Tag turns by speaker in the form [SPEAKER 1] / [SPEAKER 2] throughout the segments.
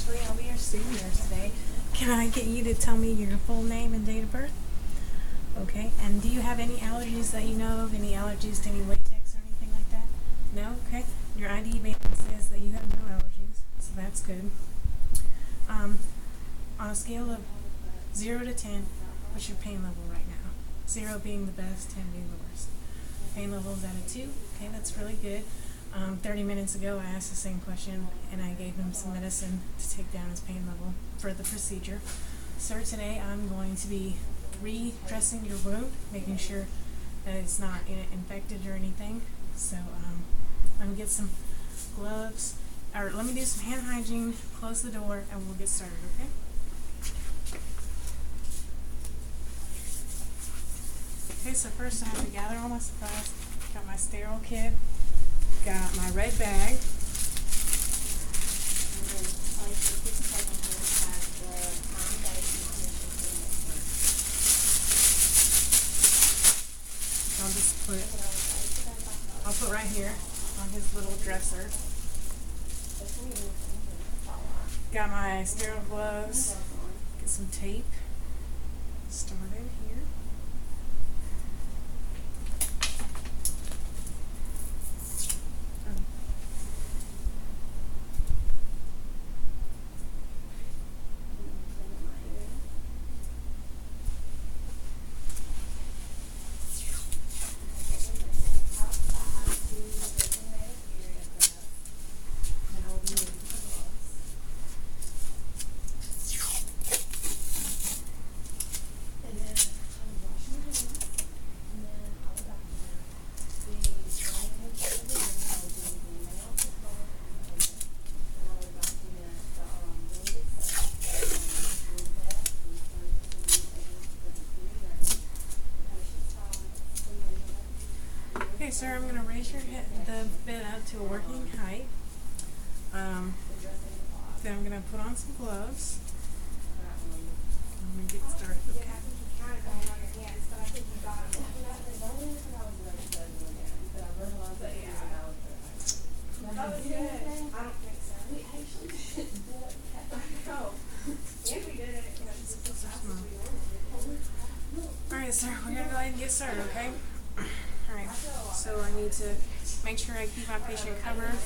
[SPEAKER 1] Ashley. I'll be your student nurse today. Can I get you to tell me your full name and date of birth? Okay. And do you have any allergies that you know of? Any allergies to any latex or anything like that? No? Okay. Your ID band says that you have no allergies, so that's good. On a scale of 0 to 10, what's your pain level right now? 0 being the best, 10 being the worst. Pain level is at a 2. Okay, that's really good. 30 minutes ago, I asked the same question, and I gave him some medicine to take down his pain level for the procedure. Sir, today I'm going to be redressing your wound, making sure that it's not infected or anything. So let me get some gloves, or let me do some hand hygiene, close the door, and we'll get started, okay? Okay, so first I have to gather all my supplies. Got my sterile kit, got my red bag. I'll put right here on his little dresser. Got my sterile gloves, get some tape started here. Okay, sir, I'm going to raise the bed up to a working height. Then I'm going to put on some gloves. I'm going to get started, okay? Alright, sir, we're going to go ahead and get started, okay? Alright, so I need to make sure I keep my patient covered.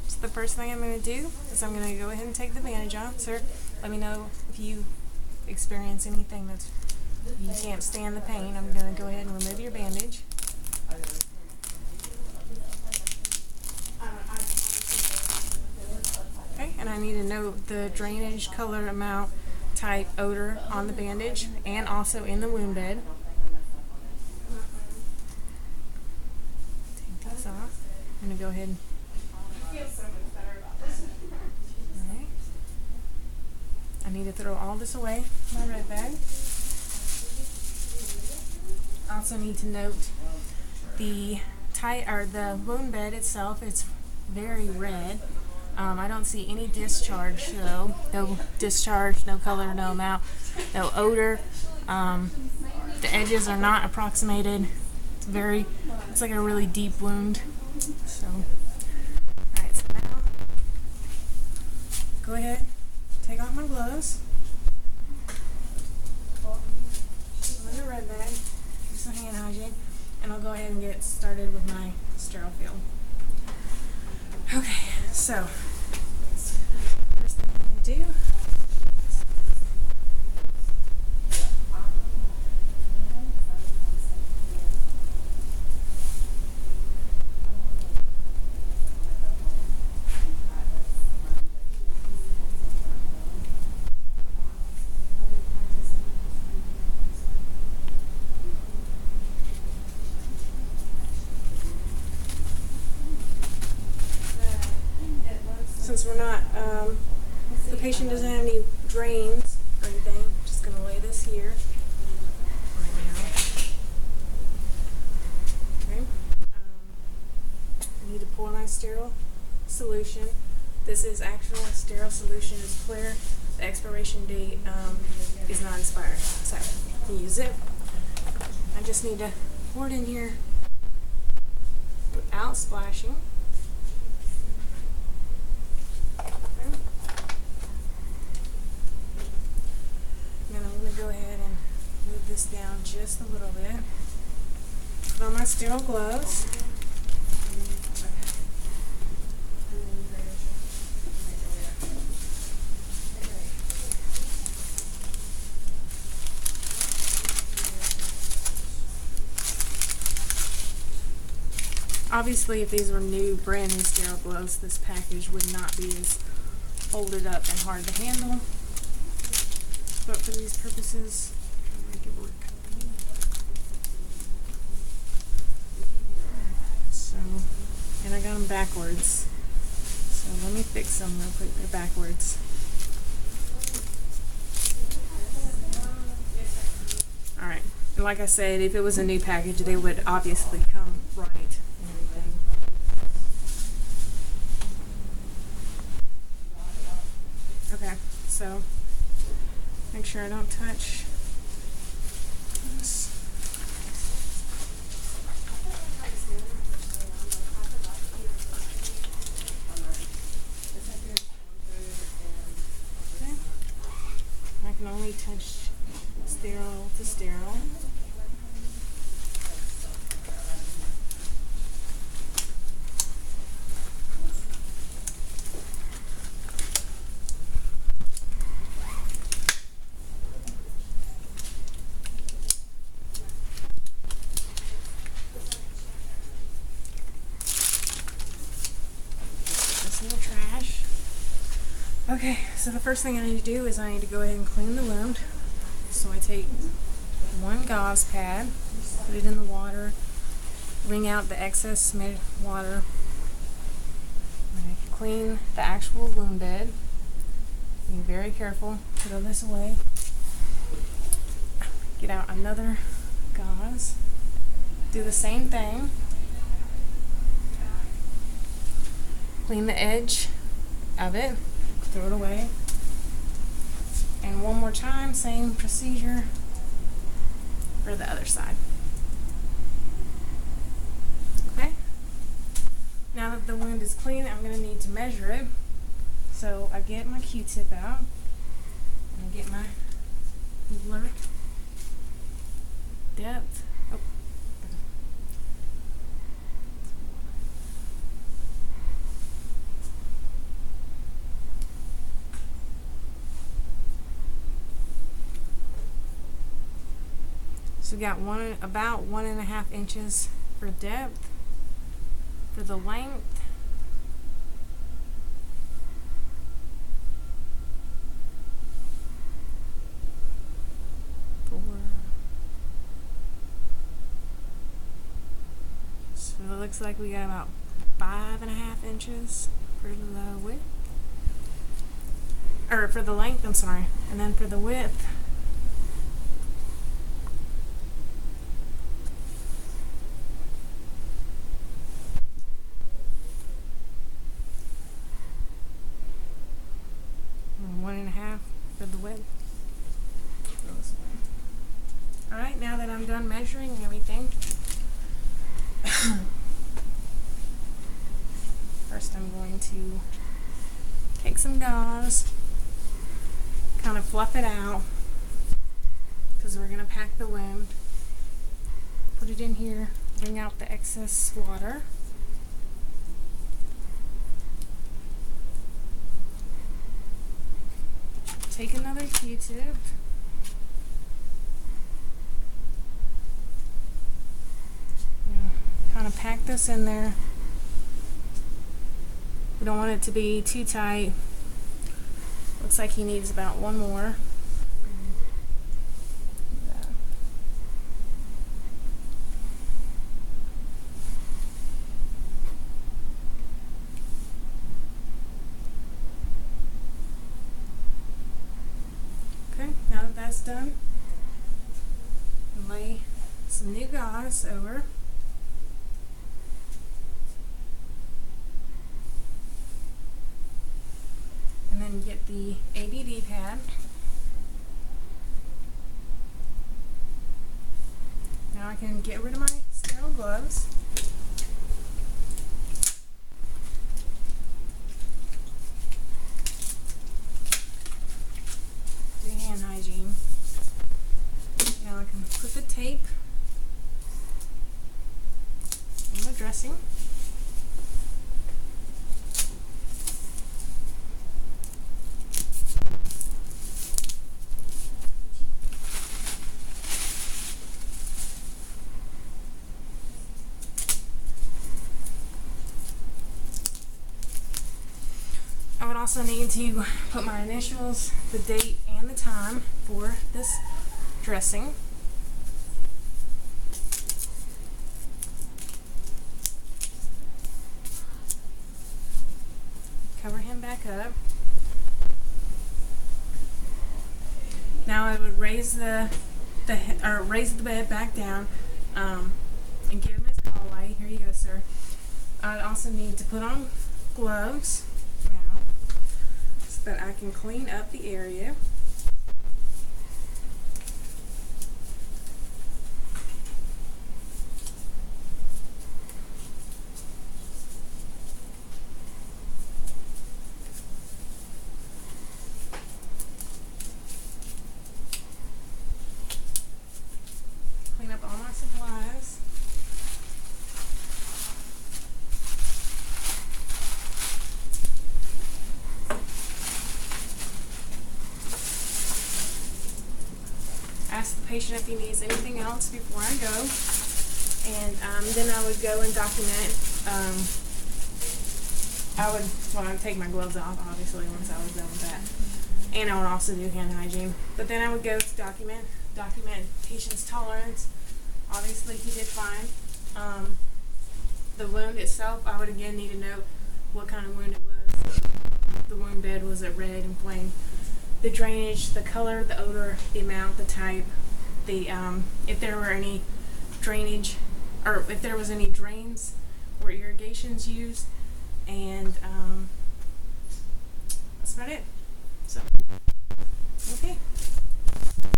[SPEAKER 1] So the first thing I'm going to do is I'm going to go ahead and take the bandage off. Sir, let me know if you experience anything that's, you can't stand the pain. I'm going to go ahead and remove your bandage. Okay, and I need to note the drainage, color, amount, type, odor on the bandage and also in the wound bed. Take these off. I'm going to go ahead and alright. I need to throw all this away in my red bag. I also need to note the the wound bed itself. It's very red. I don't see any discharge though. No discharge, no color, no amount, no odor. The edges are not approximated. It's like a really deep wound. So, alright, so now, go ahead, take off my gloves. Put in the red bag, do some hand hygiene, and I'll go ahead and get started with my sterile field. Okay, so first thing I'm going to do since we're not, the patient doesn't have any drains or anything, I'm just going to lay this here right now. Okay. I need to pour my sterile solution. This is actual sterile solution. It's clear. The expiration date is not expired, so you can use it. I just need to pour it in here. without splashing. Okay. Then I'm going to go ahead and move this down just a little bit. Put on my sterile gloves. Obviously, if these were new, brand new sterile gloves, this package would not be as folded up and hard to handle. But for these purposes, I'll make it work. So, and I got them backwards. So let me fix them real quick. They're backwards. Alright, and like I said, if it was a new package, they would obviously come right. Okay, so make sure I don't touch this. Okay. I can only touch sterile to sterile. Trash. Okay, so the first thing I need to do is I need to go ahead and clean the wound. So I take one gauze pad, put it in the water, wring out the excess water. I clean the actual wound bed. Be very careful. Throw this away. Get out another gauze. Do the same thing. Clean the edge of it, throw it away. And one more time, same procedure for the other side. Okay? Now that the wound is clean, I'm going to need to measure it. So I get my Q-tip out, and I get my ruler, depth. Oh. So we got about 1.5 inches for depth. For the length, so it looks like we got about 5.5 inches for the width, or for the length, I'm sorry, and then for the width, for the width. Alright, now that I'm done measuring and everything, first I'm going to take some gauze, kind of fluff it out, because we're going to pack the wound. Put it in here, bring out the excess water. Take another Q-tip. Kind of pack this in there. We don't want it to be too tight. Looks like he needs about one more. Now that that's done, lay some new gauze over. And then get the ABD pad. Now I can get rid of my sterile gloves. dressing. I would also need to put my initials, the date, and the time for this dressing. Cover him back up. Now I would raise the bed back down and give him his collar. Here you go, sir. I'd also need to put on gloves now so that I can clean up the area. Clean up all my supplies. Ask the patient if he needs anything else before I go, and then I would go and document. I would take my gloves off, obviously, once I was done with that, and I would also do hand hygiene. But then I would go to document patient's tolerance. Obviously, he did fine. The wound itself, I would again need to know what kind of wound it was. The wound bed, was it red, inflamed? The drainage, the color, the odor, the amount, the type, if there were any drainage, or if there was any drains or irrigations used, and that's about it.